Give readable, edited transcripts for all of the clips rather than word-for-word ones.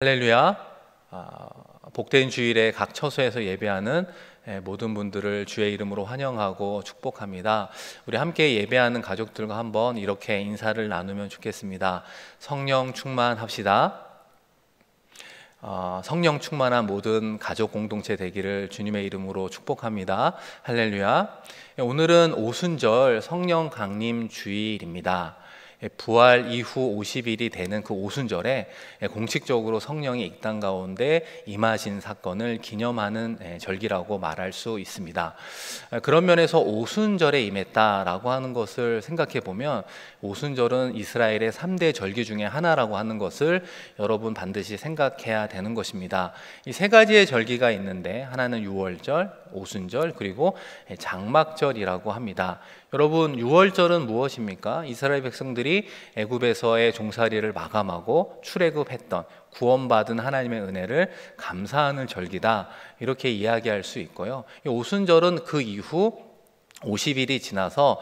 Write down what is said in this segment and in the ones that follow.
할렐루야. 복된 주일에 각 처소에서 예배하는 모든 분들을 주의 이름으로 환영하고 축복합니다. 우리 함께 예배하는 가족들과 한번 이렇게 인사를 나누면 좋겠습니다. 성령 충만합시다. 성령 충만한 모든 가족 공동체 되기를 주님의 이름으로 축복합니다. 할렐루야. 오늘은 오순절 성령 강림 주일입니다. 부활 이후 50일이 되는 그 오순절에 공식적으로 성령이 이 땅 가운데 임하신 사건을 기념하는 절기라고 말할 수 있습니다. 그런 면에서 오순절에 임했다라고 하는 것을 생각해 보면 오순절은 이스라엘의 3대 절기 중에 하나라고 하는 것을 여러분 반드시 생각해야 되는 것입니다. 이 세 가지의 절기가 있는데 하나는 유월절, 오순절, 그리고 장막절이라고 합니다. 여러분, 유월절은 무엇입니까? 이스라엘 백성들이 애굽에서의 종살이를 마감하고 출애굽했던 구원받은 하나님의 은혜를 감사하는 절기다, 이렇게 이야기할 수 있고요. 오순절은 그 이후 50일이 지나서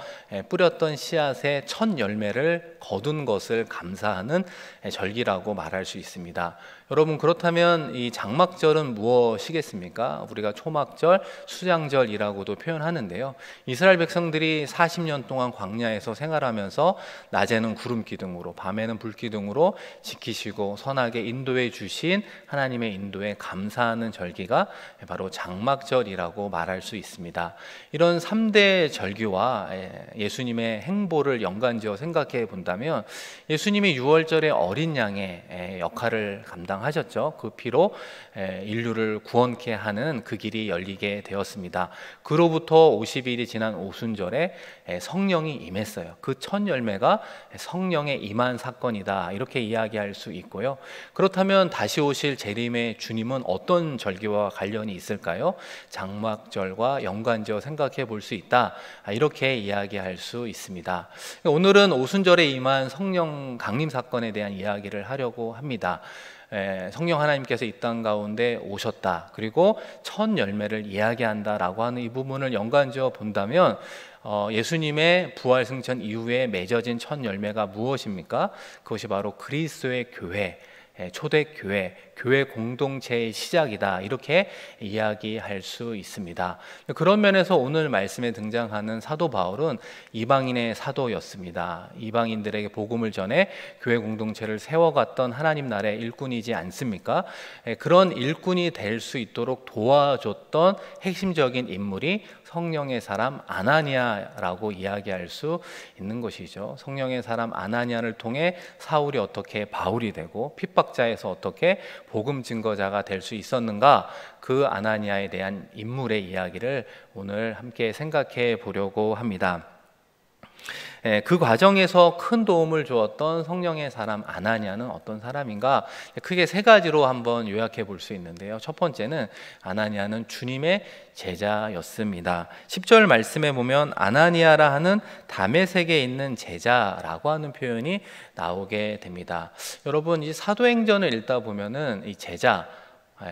뿌렸던 씨앗의 첫 열매를 거둔 것을 감사하는 절기라고 말할 수 있습니다. 여러분, 그렇다면 이 장막절은 무엇이겠습니까? 우리가 초막절, 수장절이라고도 표현하는데요. 이스라엘 백성들이 40년 동안 광야에서 생활하면서 낮에는 구름 기둥으로, 밤에는 불 기둥으로 지키시고 선하게 인도해 주신 하나님의 인도에 감사하는 절기가 바로 장막절이라고 말할 수 있습니다. 이런 3대 절기와 예수님의 행보를 연관지어 생각해 본다면 예수님이 6월절에 어린 양의 역할을 감당하셨죠. 그 피로 인류를 구원케 하는 그 길이 열리게 되었습니다. 그로부터 50일이 지난 오순절에 성령이 임했어요. 그 첫 열매가 성령의 임한 사건이다, 이렇게 이야기할 수 있고요. 그렇다면 다시 오실 재림의 주님은 어떤 절기와 관련이 있을까요? 장막절과 연관지어 생각해 볼 수 있다, 이렇게 이야기할 수 있습니다. 오늘은 오순절에 임한 성령 강림 사건에 대한 이야기를 하려고 합니다. 성령 하나님께서 이 땅 가운데 오셨다, 그리고 첫 열매를 이야기한다라고 하는 이 부분을 연관지어 본다면 예수님의 부활 승천 이후에 맺어진 첫 열매가 무엇입니까? 그것이 바로 그리스도의 교회, 초대교회, 교회 공동체의 시작이다, 이렇게 이야기할 수 있습니다. 그런 면에서 오늘 말씀에 등장하는 사도 바울은 이방인의 사도였습니다. 이방인들에게 복음을 전해 교회 공동체를 세워갔던 하나님 나라의 일꾼이지 않습니까? 그런 일꾼이 될 수 있도록 도와줬던 핵심적인 인물이 성령의 사람 아나니아라고 이야기할 수 있는 것이죠. 성령의 사람 아나니아를 통해 사울이 어떻게 바울이 되고 핍박자에서 어떻게 복음 증거자가 될 수 있었는가, 그 아나니아에 대한 인물의 이야기를 오늘 함께 생각해 보려고 합니다. 그 과정에서 큰 도움을 주었던 성령의 사람 아나니아는 어떤 사람인가? 크게 세 가지로 한번 요약해 볼 수 있는데요. 첫 번째는 아나니아는 주님의 제자였습니다. 10절 말씀에 보면 아나니아라 하는 다메섹에 있는 제자라고 하는 표현이 나오게 됩니다. 여러분, 이 사도행전을 읽다 보면은 이 제자,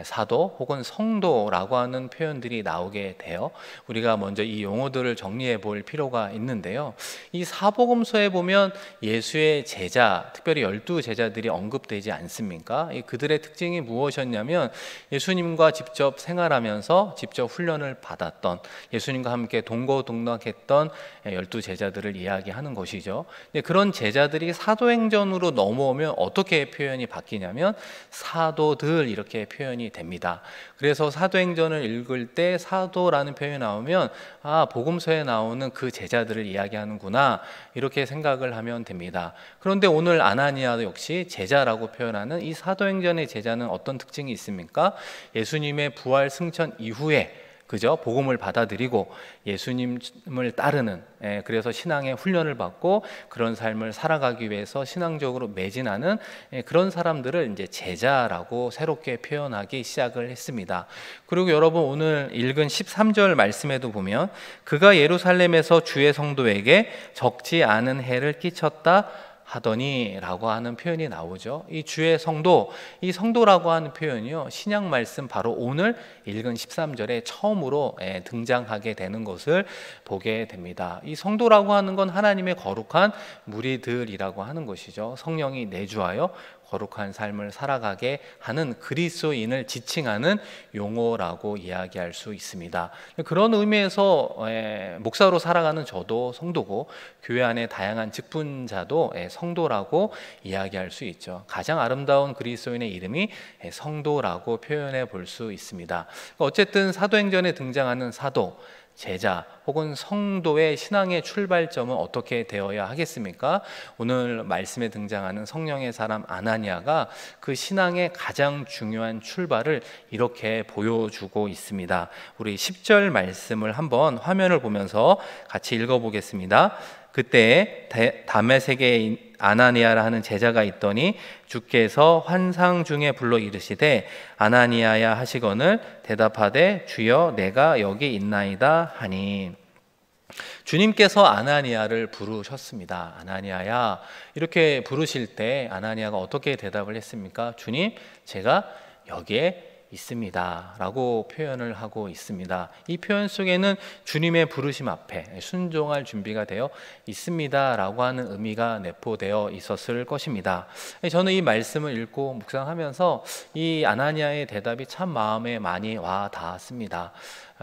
사도 혹은 성도라고 하는 표현들이 나오게 돼요. 우리가 먼저 이 용어들을 정리해 볼 필요가 있는데요. 이 사복음서에 보면 예수의 제자, 특별히 12제자들이 언급되지 않습니까? 그들의 특징이 무엇이었냐면 예수님과 직접 생활하면서 직접 훈련을 받았던, 예수님과 함께 동거동락했던 12제자들을 이야기하는 것이죠. 그런 제자들이 사도행전으로 넘어오면 어떻게 표현이 바뀌냐면 사도들, 이렇게 표현이 됩니다. 그래서 사도행전을 읽을 때 사도라는 표현이 나오면 복음서에 나오는 그 제자들을 이야기하는구나, 이렇게 생각을 하면 됩니다. 그런데 오늘 아나니아도 역시 제자라고 표현하는 이 사도행전의 제자는 어떤 특징이 있습니까? 예수님의 부활 승천 이후에 복음을 받아들이고 예수님을 따르는, 그래서 신앙의 훈련을 받고 그런 삶을 살아가기 위해서 신앙적으로 매진하는 그런 사람들을 이제 제자라고 새롭게 표현하기 시작을 했습니다. 그리고 여러분, 오늘 읽은 13절 말씀에도 보면 그가 예루살렘에서 주의 성도에게 적지 않은 해를 끼쳤다 하더니 라고 하는 표현이 나오죠. 이 주의 성도, 이 성도라고 하는 표현이요, 신약 말씀 바로 오늘 읽은 13절에 처음으로 등장하게 되는 것을 보게 됩니다. 이 성도라고 하는 건 하나님의 거룩한 무리들이라고 하는 것이죠. 성령이 내주하여 거룩한 삶을 살아가게 하는 그리스도인을 지칭하는 용어라고 이야기할 수 있습니다. 그런 의미에서 목사로 살아가는 저도 성도고, 교회 안에 다양한 직분자도 성도라고 이야기할 수 있죠. 가장 아름다운 그리스도인의 이름이 성도라고 표현해 볼 수 있습니다. 어쨌든 사도행전에 등장하는 사도, 제자 혹은 성도의 신앙의 출발점은 어떻게 되어야 하겠습니까? 오늘 말씀에 등장하는 성령의 사람 아나니아가 그 신앙의 가장 중요한 출발을 이렇게 보여주고 있습니다. 우리 10절 말씀을 한번 화면을 보면서 같이 읽어보겠습니다. 그때 다메섹에 아나니아라 하는 제자가 있더니 주께서 환상 중에 불러 이르시되 아나니아야 하시거늘 대답하되 주여 내가 여기 있나이다 하니, 주님께서 아나니아를 부르셨습니다. 아나니아야, 이렇게 부르실 때 아나니아가 어떻게 대답을 했습니까? 주님, 제가 여기에 있습니다 라고 표현을 하고 있습니다. 이 표현 속에는 주님의 부르심 앞에 순종할 준비가 되어 있습니다 라고 하는 의미가 내포되어 있었을 것입니다. 저는 이 말씀을 읽고 묵상하면서 이 아나니아의 대답이 참 마음에 많이 와 닿았습니다.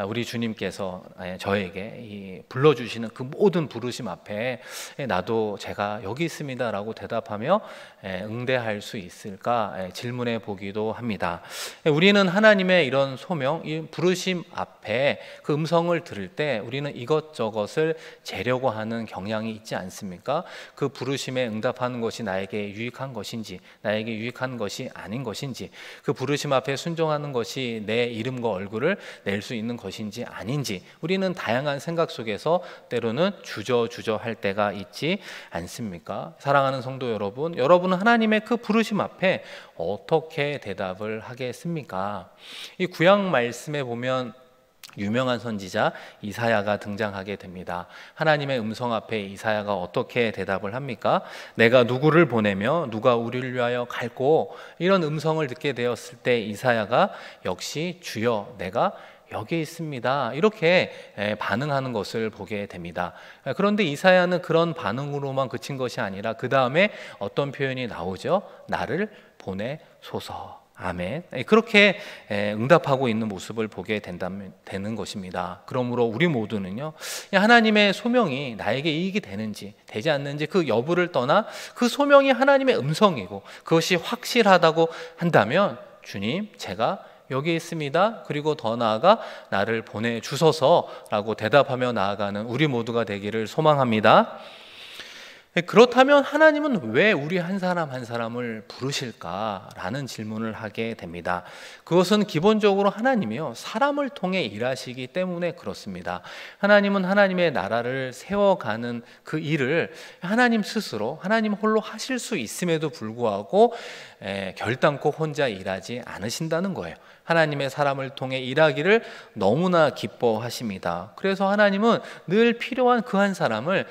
우리 주님께서 저에게 불러주시는 그 모든 부르심 앞에 나도 제가 여기 있습니다 라고 대답하며 응대할 수 있을까 질문해 보기도 합니다. 우리는 하나님의 이런 소명, 이 부르심 앞에 그 음성을 들을 때 우리는 이것저것을 재려고 하는 경향이 있지 않습니까? 그 부르심에 응답하는 것이 나에게 유익한 것인지, 나에게 유익한 것이 아닌 것인지, 그 부르심 앞에 순종하는 것이 내 이름과 얼굴을 낼 수 있는 것인지 아닌지, 우리는 다양한 생각 속에서 때로는 주저할 때가 있지 않습니까? 사랑하는 성도 여러분, 여러분은 하나님의 그 부르심 앞에 어떻게 대답을 하겠습니까? 이 구약 말씀에 보면 유명한 선지자 이사야가 등장하게 됩니다. 하나님의 음성 앞에 이사야가 어떻게 대답을 합니까? 내가 누구를 보내며 누가 우리를 위하여 갈고, 이런 음성을 듣게 되었을 때 이사야가 역시 주여 내가 여기 있습니다 이렇게 반응하는 것을 보게 됩니다. 그런데 이사야는 그런 반응으로만 그친 것이 아니라 그 다음에 어떤 표현이 나오죠? 나를 보내소서. 아멘. 그렇게 응답하고 있는 모습을 보게 되는 것입니다. 그러므로 우리 모두는요, 하나님의 소명이 나에게 이익이 되는지 되지 않는지 그 여부를 떠나 그 소명이 하나님의 음성이고 그것이 확실하다고 한다면 주님 제가 여기 있습니다. 그리고 더 나아가 나를 보내주소서라고 대답하며 나아가는 우리 모두가 되기를 소망합니다. 그렇다면 하나님은 왜 우리 한 사람 한 사람을 부르실까라는 질문을 하게 됩니다. 그것은 기본적으로 하나님이요, 사람을 통해 일하시기 때문에 그렇습니다. 하나님은 하나님의 나라를 세워가는 그 일을 하나님 스스로, 하나님 홀로 하실 수 있음에도 불구하고 결단코 혼자 일하지 않으신다는 거예요. 하나님의 사람을 통해 일하기를 너무나 기뻐하십니다. 그래서 하나님은 늘 필요한 그 한 사람을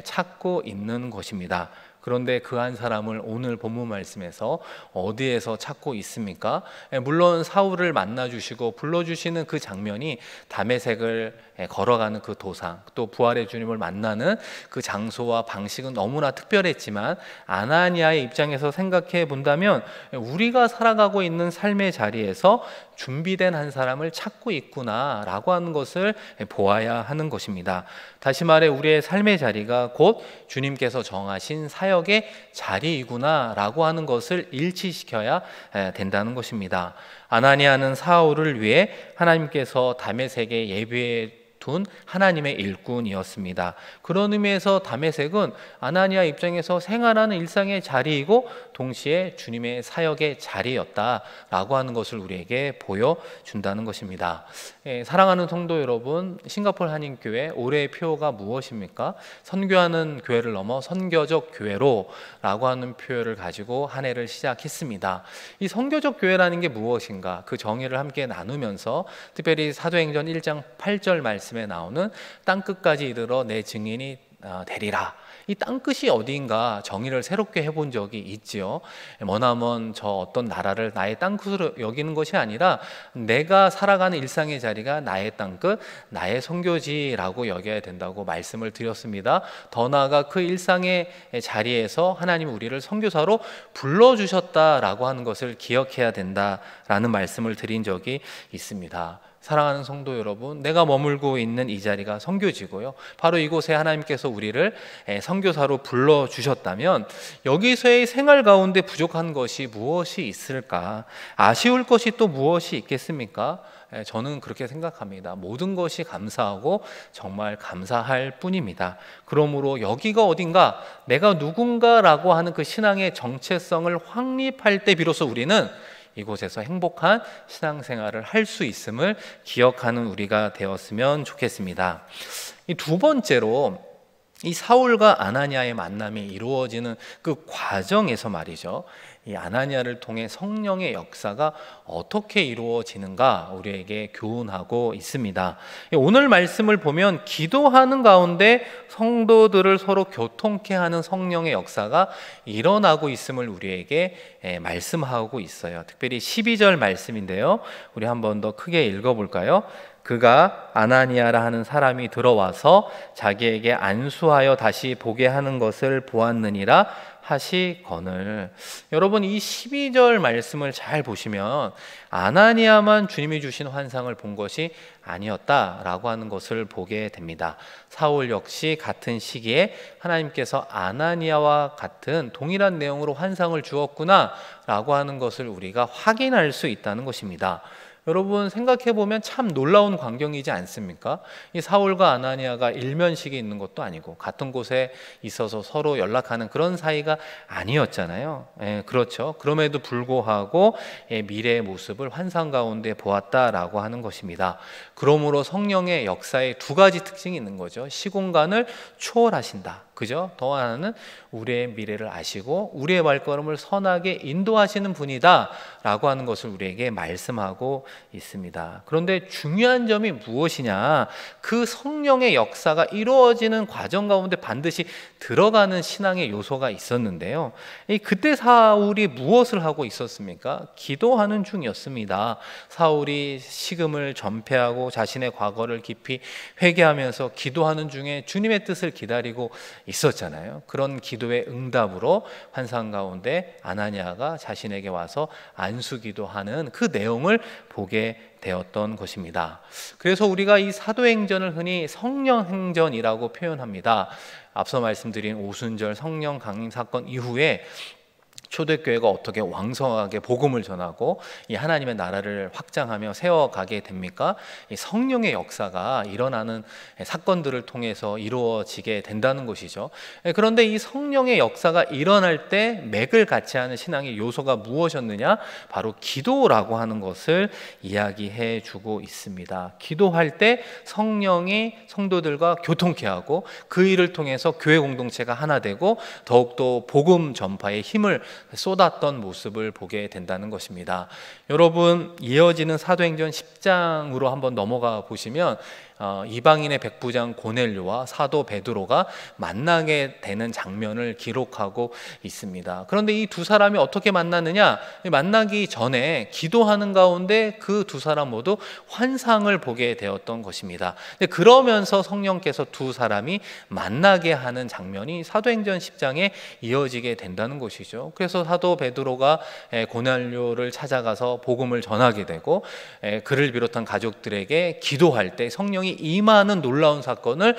찾고 있는 것입니다. 그런데 그 한 사람을 오늘 본문 말씀에서 어디에서 찾고 있습니까? 물론 사울을 만나주시고 불러주시는 그 장면이 다메섹을 걸어가는 그 도상, 또 부활의 주님을 만나는 그 장소와 방식은 너무나 특별했지만 아나니아의 입장에서 생각해 본다면 우리가 살아가고 있는 삶의 자리에서 준비된 한 사람을 찾고 있구나라고 하는 것을 보아야 하는 것입니다. 다시 말해 우리의 삶의 자리가 곧 주님께서 정하신 사역의 자리이구나라고 하는 것을 일치시켜야 된다는 것입니다. 아나니아는 사울을 위해 하나님께서 다메섹에 예비해 둔 하나님의 일꾼이었습니다. 그런 의미에서 다메섹은 아나니아 입장에서 생활하는 일상의 자리이고 동시에 주님의 사역의 자리였다라고 하는 것을 우리에게 보여준다는 것입니다. 사랑하는 성도 여러분, 싱가포르 한인교회 올해의 표어가 무엇입니까? 선교하는 교회를 넘어 선교적 교회로 라고 하는 표현을 가지고 한 해를 시작했습니다. 이 선교적 교회라는 게 무엇인가? 그 정의를 함께 나누면서 특별히 사도행전 1장 8절 말씀에 나오는 땅끝까지 이르러 내 증인이 되리라. 이 땅끝이 어디인가 정의를 새롭게 해본 적이 있지요. 머나먼 저 어떤 나라를 나의 땅끝으로 여기는 것이 아니라 내가 살아가는 일상의 자리가 나의 땅끝, 나의 선교지라고 여겨야 된다고 말씀을 드렸습니다. 더 나아가 그 일상의 자리에서 하나님 우리를 선교사로 불러주셨다라고 하는 것을 기억해야 된다라는 말씀을 드린 적이 있습니다. 사랑하는 성도 여러분, 내가 머물고 있는 이 자리가 선교지고요, 바로 이곳에 하나님께서 우리를 선교사로 불러주셨다면 여기서의 생활 가운데 부족한 것이 무엇이 있을까? 아쉬울 것이 또 무엇이 있겠습니까? 저는 그렇게 생각합니다. 모든 것이 감사하고 정말 감사할 뿐입니다. 그러므로 여기가 어딘가, 내가 누군가라고 하는 그 신앙의 정체성을 확립할 때 비로소 우리는 이곳에서 행복한 신앙생활을 할 수 있음을 기억하는 우리가 되었으면 좋겠습니다. 이 두 번째로, 이 사울과 아나니아의 만남이 이루어지는 그 과정에서 말이죠, 이 아나니아를 통해 성령의 역사가 어떻게 이루어지는가 우리에게 교훈하고 있습니다. 오늘 말씀을 보면 기도하는 가운데 성도들을 서로 교통케 하는 성령의 역사가 일어나고 있음을 우리에게 말씀하고 있어요. 특별히 12절 말씀인데요, 우리 한 번 더 크게 읽어볼까요? 그가 아나니아라 하는 사람이 들어와서 자기에게 안수하여 다시 보게 하는 것을 보았느니라 하시거늘. 여러분, 이 12절 말씀을 잘 보시면 아나니아만 주님이 주신 환상을 본 것이 아니었다라고 하는 것을 보게 됩니다. 사울 역시 같은 시기에 하나님께서 아나니아와 같은 동일한 내용으로 환상을 주었구나 라고 하는 것을 우리가 확인할 수 있다는 것입니다. 여러분, 생각해보면 참 놀라운 광경이지 않습니까? 이 사울과 아나니아가 일면식이 있는 것도 아니고 같은 곳에 있어서 서로 연락하는 그런 사이가 아니었잖아요. 그렇죠. 그럼에도 불구하고 미래의 모습을 환상 가운데 보았다라고 하는 것입니다. 그러므로 성령의 역사에 두 가지 특징이 있는 거죠. 시공간을 초월하신다. 그죠? 더 하나는 우리의 미래를 아시고 우리의 발걸음을 선하게 인도하시는 분이다 라고 하는 것을 우리에게 말씀하고 있습니다. 그런데 중요한 점이 무엇이냐? 그 성령의 역사가 이루어지는 과정 가운데 반드시 들어가는 신앙의 요소가 있었는데요, 그때 사울이 무엇을 하고 있었습니까? 기도하는 중이었습니다. 사울이 식음을 전폐하고 자신의 과거를 깊이 회개하면서 기도하는 중에 주님의 뜻을 기다리고 있었잖아요. 그런 기도의 응답으로 환상 가운데 아나니아가 자신에게 와서 안수기도하는 그 내용을 보게 되었던 것입니다. 그래서 우리가 이 사도행전을 흔히 성령행전이라고 표현합니다. 앞서 말씀드린 오순절 성령 강림 사건 이후에 초대교회가 어떻게 왕성하게 복음을 전하고 이 하나님의 나라를 확장하며 세워가게 됩니까? 이 성령의 역사가 일어나는 사건들을 통해서 이루어지게 된다는 것이죠. 그런데 이 성령의 역사가 일어날 때 맥을 같이 하는 신앙의 요소가 무엇이었느냐? 바로 기도라고 하는 것을 이야기해 주고 있습니다. 기도할 때 성령이 성도들과 교통케 하고 그 일을 통해서 교회 공동체가 하나 되고 더욱더 복음 전파에 힘을 쏟았던 모습을 보게 된다는 것입니다. 여러분, 이어지는 사도행전 10장으로 한번 넘어가 보시면 이방인의 백부장 고넬료와 사도 베드로가 만나게 되는 장면을 기록하고 있습니다. 그런데 이 두 사람이 어떻게 만났느냐? 만나기 전에 기도하는 가운데 그 두 사람 모두 환상을 보게 되었던 것입니다. 그러면서 성령께서 두 사람이 만나게 하는 장면이 사도행전 10장에 이어지게 된다는 것이죠. 그래서 사도 베드로가 고넬료를 찾아가서 복음을 전하게 되고 그를 비롯한 가족들에게 기도할 때 성령이 임하는 놀라운 사건을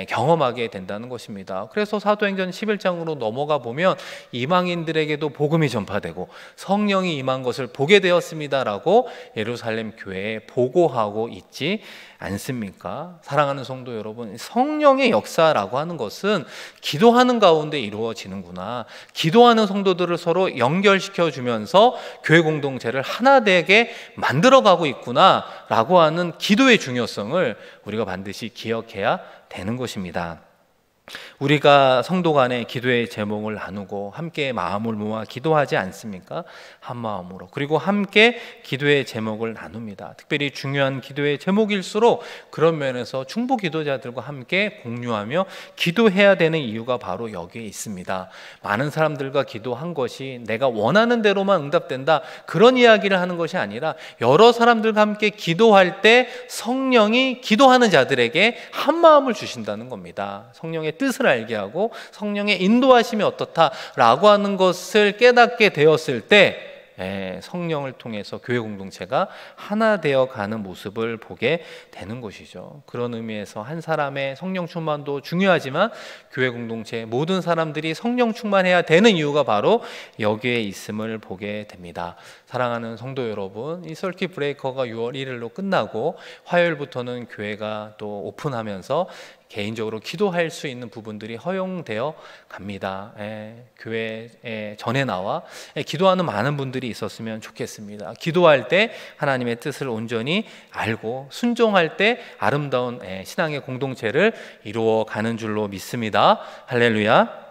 경험하게 된다는 것입니다. 그래서 사도행전 11장으로 넘어가 보면 이방인들에게도 복음이 전파되고 성령이 임한 것을 보게 되었습니다라고 예루살렘 교회에 보고하고 있지 않습니까? 사랑하는 성도 여러분, 성령의 역사라고 하는 것은 기도하는 가운데 이루어지는구나, 기도하는 성도들을 서로 연결시켜 주면서 교회 공동체를 하나 되게 만들어가고 있구나 라고 하는 기도의 중요성을 우리가 반드시 기억해야 되는 것입니다. 우리가 성도 간에 기도의 제목을 나누고 함께 마음을 모아 기도하지 않습니까? 한 마음으로. 그리고 함께 기도의 제목을 나눕니다. 특별히 중요한 기도의 제목일수록 그런 면에서 중보 기도자들과 함께 공유하며 기도해야 되는 이유가 바로 여기에 있습니다. 많은 사람들과 기도한 것이 내가 원하는 대로만 응답된다, 그런 이야기를 하는 것이 아니라 여러 사람들과 함께 기도할 때 성령이 기도하는 자들에게 한 마음을 주신다는 겁니다. 성령의 뜻을 알게 하고 성령의 인도하심이 어떻다라고 하는 것을 깨닫게 되었을 때 성령을 통해서 교회 공동체가 하나 되어 가는 모습을 보게 되는 것이죠. 그런 의미에서 한 사람의 성령 충만도 중요하지만 교회 공동체 모든 사람들이 성령 충만해야 되는 이유가 바로 여기에 있음을 보게 됩니다. 사랑하는 성도 여러분, 이 서킷 브레이커가 6월 1일로 끝나고 화요일부터는 교회가 또 오픈하면서 개인적으로 기도할 수 있는 부분들이 허용되어 갑니다. 교회 전에 나와 기도하는 많은 분들이 있었으면 좋겠습니다. 기도할 때 하나님의 뜻을 온전히 알고 순종할 때 아름다운 신앙의 공동체를 이루어가는 줄로 믿습니다. 할렐루야.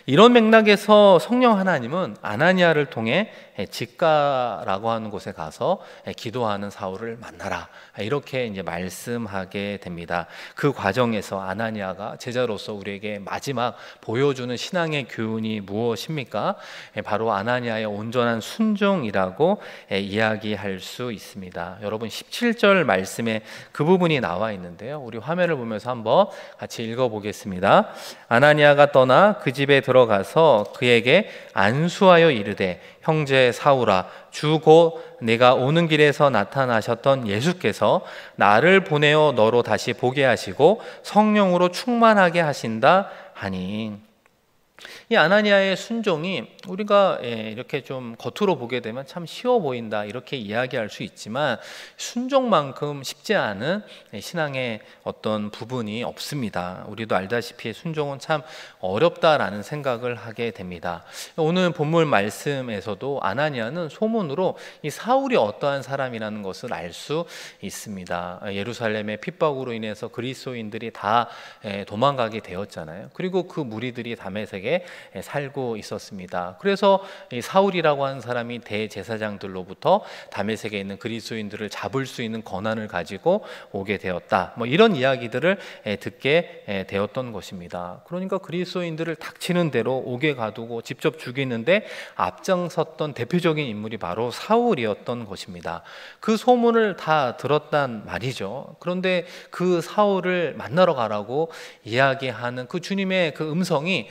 이런 맥락에서 성령 하나님은 아나니아를 통해 직가라고 하는 곳에 가서 기도하는 사울을 만나라, 이렇게 이제 말씀하게 됩니다. 그 과정에서 아나니아가 제자로서 우리에게 마지막 보여주는 신앙의 교훈이 무엇입니까? 바로 아나니아의 온전한 순종이라고 이야기할 수 있습니다. 여러분 17절 말씀에 그 부분이 나와 있는데요, 우리 화면을 보면서 한번 같이 읽어보겠습니다. 아나니아가 떠나 그 집에 들어가서 그에게 안수하여 이르되, 형제 사울아, 주 곧 내가 오는 길에서 나타나셨던 예수께서 나를 보내어 너로 다시 보게 하시고 성령으로 충만하게 하신다 하니. 이 아나니아의 순종이 우리가 이렇게 좀 겉으로 보게 되면 참 쉬워 보인다, 이렇게 이야기할 수 있지만 순종만큼 쉽지 않은 신앙의 어떤 부분이 없습니다. 우리도 알다시피 순종은 참 어렵다라는 생각을 하게 됩니다. 오늘 본문 말씀에서도 아나니아는 소문으로 이 사울이 어떠한 사람이라는 것을 알 수 있습니다. 예루살렘의 핍박으로 인해서 그리스도인들이 다 도망가게 되었잖아요. 그리고 그 무리들이 다메섹에 살고 있었습니다. 그래서 이 사울이라고 하는 사람이 대제사장들로부터 다메섹에 있는 그리스도인들을 잡을 수 있는 권한을 가지고 오게 되었다, 이런 이야기들을 듣게 되었던 것입니다. 그러니까 그리스도인들을 닥치는 대로 오게 가두고 직접 죽이는데 앞장섰던 대표적인 인물이 바로 사울이었던 것입니다. 그 소문을 다 들었단 말이죠. 그런데 그 사울을 만나러 가라고 이야기하는 그 주님의 그 음성이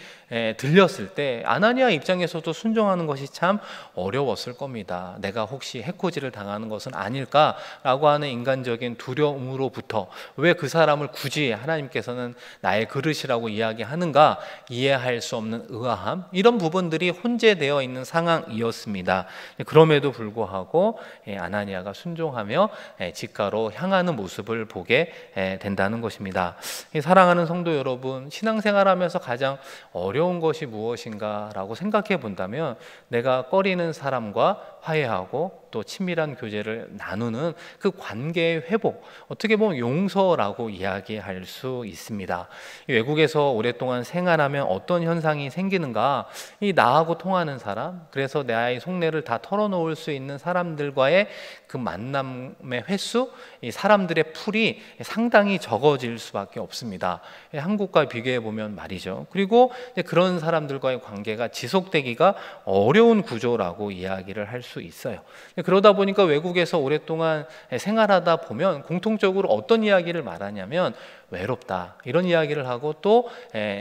들렸을 때 아나니아 입장에서도 순종하는 것이 참 어려웠을 겁니다. 내가 혹시 해코지를 당하는 것은 아닐까라고 하는 인간적인 두려움으로부터 왜 그 사람을 굳이 하나님께서는 나의 그릇이라고 이야기하는가 이해할 수 없는 의아함, 이런 부분들이 혼재되어 있는 상황이었습니다. 그럼에도 불구하고 아나니아가 순종하며 직가로 향하는 모습을 보게 된다는 것입니다. 사랑하는 성도 여러분, 신앙생활하면서 가장 어려운 것이 무엇인가라고 생각해 본다면 내가 꺼리는 사람과 화해하고 또 친밀한 교제를 나누는 그 관계의 회복, 어떻게 보면 용서라고 이야기할 수 있습니다. 외국에서 오랫동안 생활하면 어떤 현상이 생기는가, 이 나하고 통하는 사람, 그래서 나의 속내를 다 털어놓을 수 있는 사람들과의 그 만남의 횟수, 이 사람들의 풀이 상당히 적어질 수밖에 없습니다. 한국과 비교해 보면 말이죠. 그리고 그런 사람들과의 관계가 지속되기가 어려운 구조라고 이야기를 할 수 있어요. 그러다 보니까 외국에서 오랫동안 생활하다 보면 공통적으로 어떤 이야기를 말하냐면 외롭다, 이런 이야기를 하고 또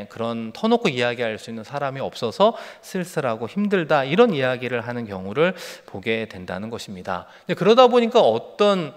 그런 터놓고 이야기할 수 있는 사람이 없어서 쓸쓸하고 힘들다, 이런 이야기를 하는 경우를 보게 된다는 것입니다. 그러다 보니까 어떤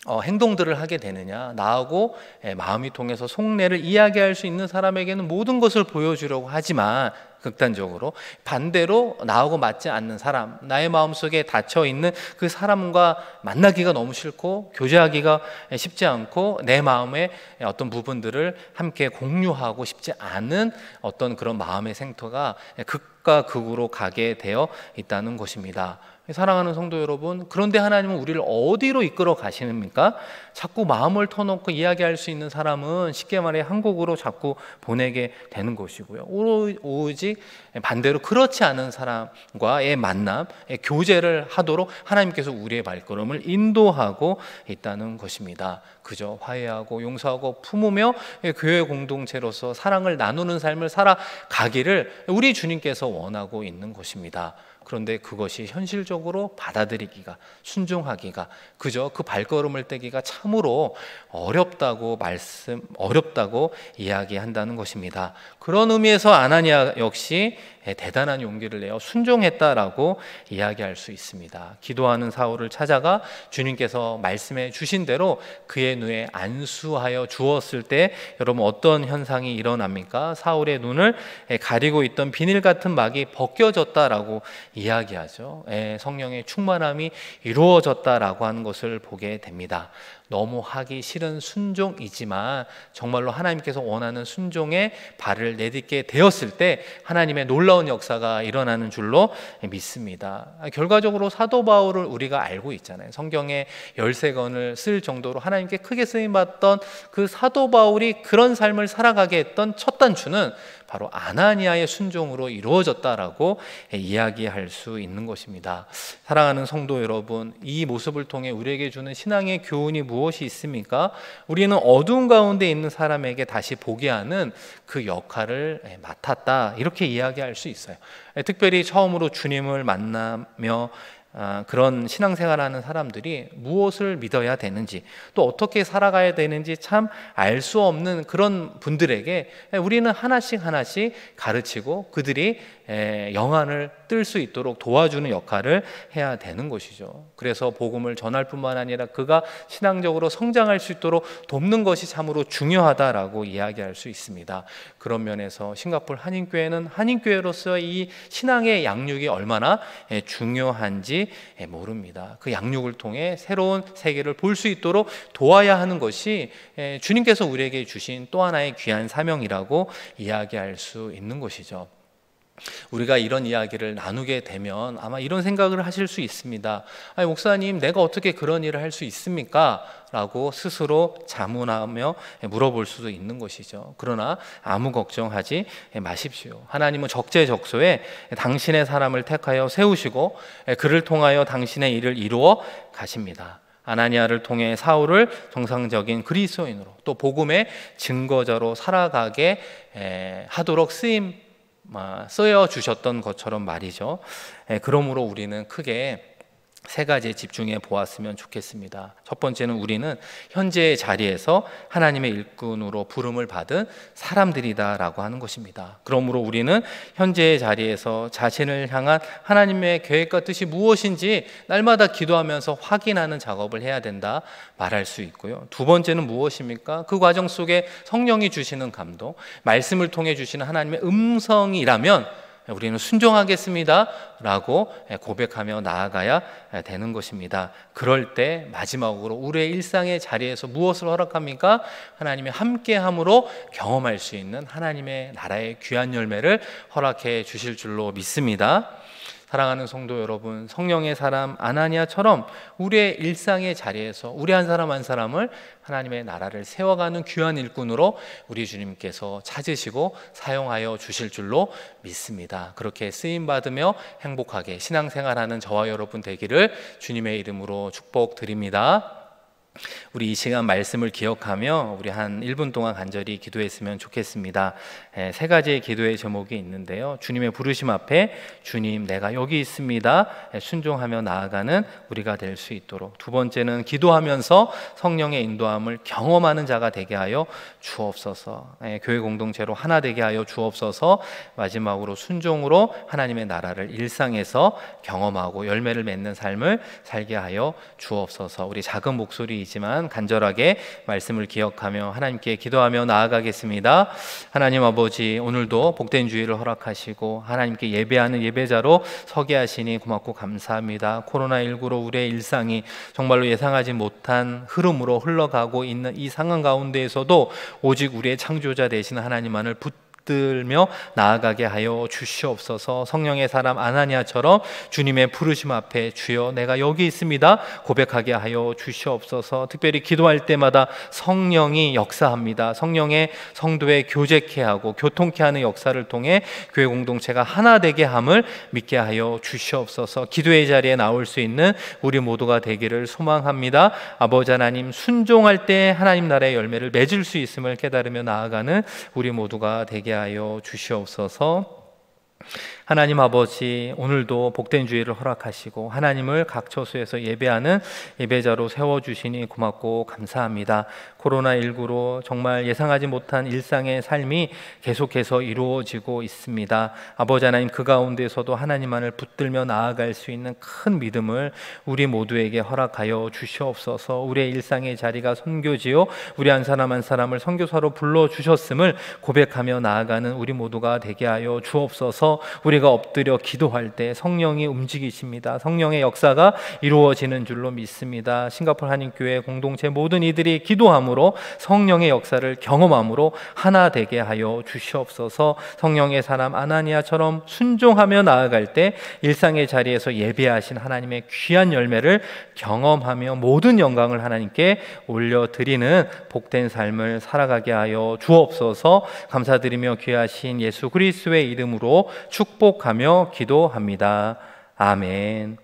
행동들을 하게 되느냐, 나하고 마음이 통해서 속내를 이야기할 수 있는 사람에게는 모든 것을 보여주려고 하지만 극단적으로 반대로 나하고 맞지 않는 사람, 나의 마음속에 닫혀있는 그 사람과 만나기가 너무 싫고 교제하기가 쉽지 않고 내 마음의 어떤 부분들을 함께 공유하고 싶지 않은 어떤 그런 마음의 생터가 극과 극으로 가게 되어 있다는 것입니다. 사랑하는 성도 여러분, 그런데 하나님은 우리를 어디로 이끌어 가시는입니까? 자꾸 마음을 터놓고 이야기할 수 있는 사람은 쉽게 말해 한국으로 자꾸 보내게 되는 것이고요. 오직 반대로 그렇지 않은 사람과의 만남, 교제를 하도록 하나님께서 우리의 발걸음을 인도하고 있다는 것입니다. 그저 화해하고 용서하고 품으며 교회 공동체로서 사랑을 나누는 삶을 살아가기를 우리 주님께서 원하고 있는 것입니다. 그런데 그것이 현실적으로 받아들이기가, 순종하기가, 그저 그 발걸음을 떼기가 참으로 어렵다고 이야기한다는 것입니다. 그런 의미에서 아나니아 역시 대단한 용기를 내어 순종했다라고 이야기할 수 있습니다. 기도하는 사울을 찾아가 주님께서 말씀해 주신 대로 그의 눈에 안수하여 주었을 때 여러분 어떤 현상이 일어납니까? 사울의 눈을 가리고 있던 비닐 같은 막이 벗겨졌다라고 이야기하죠. 성령의 충만함이 이루어졌다라고 하는 것을 보게 됩니다. 너무 하기 싫은 순종이지만 정말로 하나님께서 원하는 순종에 발을 내딛게 되었을 때 하나님의 놀라운 역사가 일어나는 줄로 믿습니다. 결과적으로 사도 바울을 우리가 알고 있잖아요. 성경에 13권을 쓸 정도로 하나님께 크게 쓰임받던 그 사도 바울이 그런 삶을 살아가게 했던 첫 단추는 바로 아나니아의 순종으로 이루어졌다라고 이야기할 수 있는 것입니다. 사랑하는 성도 여러분, 이 모습을 통해 우리에게 주는 신앙의 교훈이 무엇이 있습니까? 우리는 어두운 가운데 있는 사람에게 다시 보게 하는 그 역할을 맡았다, 이렇게 이야기할 수 있어요. 특별히 처음으로 주님을 만나며 그런 신앙생활하는 사람들이 무엇을 믿어야 되는지, 또 어떻게 살아가야 되는지 참 알 수 없는 그런 분들에게 우리는 하나씩 가르치고 그들이 영안을 뜰 수 있도록 도와주는 역할을 해야 되는 것이죠. 그래서 복음을 전할 뿐만 아니라 그가 신앙적으로 성장할 수 있도록 돕는 것이 참으로 중요하다라고 이야기할 수 있습니다. 그런 면에서 싱가포르 한인교회는 한인교회로서의 이 신앙의 양육이 얼마나 중요한지 모릅니다. 그 양육을 통해 새로운 세계를 볼 수 있도록 도와야 하는 것이 주님께서 우리에게 주신 또 하나의 귀한 사명이라고 이야기할 수 있는 것이죠. 우리가 이런 이야기를 나누게 되면 아마 이런 생각을 하실 수 있습니다. 아니, 목사님, 내가 어떻게 그런 일을 할 수 있습니까? 라고 스스로 자문하며 물어볼 수도 있는 것이죠. 그러나 아무 걱정하지 마십시오. 하나님은 적재적소에 당신의 사람을 택하여 세우시고 그를 통하여 당신의 일을 이루어 가십니다. 아나니아를 통해 사울을 정상적인 그리스도인으로, 또 복음의 증거자로 살아가게 하도록 쓰여 주셨던 것처럼 말이죠. 그러므로 우리는 크게 세 가지에 집중해 보았으면 좋겠습니다. 첫 번째는 우리는 현재의 자리에서 하나님의 일꾼으로 부름을 받은 사람들이다라고 하는 것입니다. 그러므로 우리는 현재의 자리에서 자신을 향한 하나님의 계획과 뜻이 무엇인지 날마다 기도하면서 확인하는 작업을 해야 된다 말할 수 있고요. 두 번째는 무엇입니까? 그 과정 속에 성령이 주시는 감동, 말씀을 통해 주시는 하나님의 음성이라면 우리는 순종하겠습니다 라고 고백하며 나아가야 되는 것입니다. 그럴 때 마지막으로 우리의 일상의 자리에서 무엇을 허락합니까? 하나님의 함께함으로 경험할 수 있는 하나님의 나라의 귀한 열매를 허락해 주실 줄로 믿습니다. 사랑하는 성도 여러분, 성령의 사람 아나니아처럼 우리의 일상의 자리에서 우리 한 사람 한 사람을 하나님의 나라를 세워가는 귀한 일꾼으로 우리 주님께서 찾으시고 사용하여 주실 줄로 믿습니다. 그렇게 쓰임받으며 행복하게 신앙생활하는 저와 여러분 되기를 주님의 이름으로 축복드립니다. 우리 이 시간 말씀을 기억하며 우리 한 1분 동안 간절히 기도했으면 좋겠습니다. 세 가지의 기도의 제목이 있는데요. 주님의 부르심 앞에 주님, 내가 여기 있습니다, 순종하며 나아가는 우리가 될 수 있도록. 두 번째는 기도하면서 성령의 인도함을 경험하는 자가 되게 하여 주옵소서. 교회 공동체로 하나 되게 하여 주옵소서. 마지막으로 순종으로 하나님의 나라를 일상에서 경험하고 열매를 맺는 삶을 살게 하여 주옵소서. 우리 작은 목소리이지만 간절하게 말씀을 기억하며 하나님께 기도하며 나아가겠습니다. 하나님 아버지, 오늘도 복된 주일을 허락하시고 하나님께 예배하는 예배자로 서게 하시니 고맙고 감사합니다. 코로나19로 우리의 일상이 정말로 예상하지 못한 흐름으로 흘러가고 있는 이 상황 가운데에서도 오직 우리의 창조자 되시는 하나님만을 붙들며 나아가게 하여 주시옵소서. 성령의 사람 아나니아처럼 주님의 부르심 앞에 주여 내가 여기 있습니다 고백하게 하여 주시옵소서. 특별히 기도할 때마다 성령이 역사합니다. 성령의 성도의 교제케 하고 교통케 하는 역사를 통해 교회 공동체가 하나 되게 함을 믿게 하여 주시옵소서. 기도의 자리에 나올 수 있는 우리 모두가 되기를 소망합니다. 아버지 하나님, 순종할 때 하나님 나라의 열매를 맺을 수 있음을 깨달으며 나아가는 우리 모두가 되게 하여 주시옵소서. 하나님 아버지, 오늘도 복된 주일을 허락하시고 하나님을 각 처소에서 예배하는 예배자로 세워주시니 고맙고 감사합니다. 코로나19로 정말 예상하지 못한 일상의 삶이 계속해서 이루어지고 있습니다. 아버지 하나님, 그 가운데서도 하나님만을 붙들며 나아갈 수 있는 큰 믿음을 우리 모두에게 허락하여 주시옵소서. 우리의 일상의 자리가 선교지요, 우리 한 사람 한 사람을 선교사로 불러주셨음을 고백하며 나아가는 우리 모두가 되게 하여 주옵소서. 우리가 엎드려 기도할 때 성령이 움직이십니다. 성령의 역사가 이루어지는 줄로 믿습니다. 싱가포르 한인교회 공동체 모든 이들이 기도함으로 성령의 역사를 경험함으로 하나 되게 하여 주시옵소서. 성령의 사람 아나니아처럼 순종하며 나아갈 때 일상의 자리에서 예배하신 하나님의 귀한 열매를 경험하며 모든 영광을 하나님께 올려드리는 복된 삶을 살아가게 하여 주옵소서. 감사드리며 귀하신 예수 그리스도의 이름으로 축복하며 기도합니다. 아멘.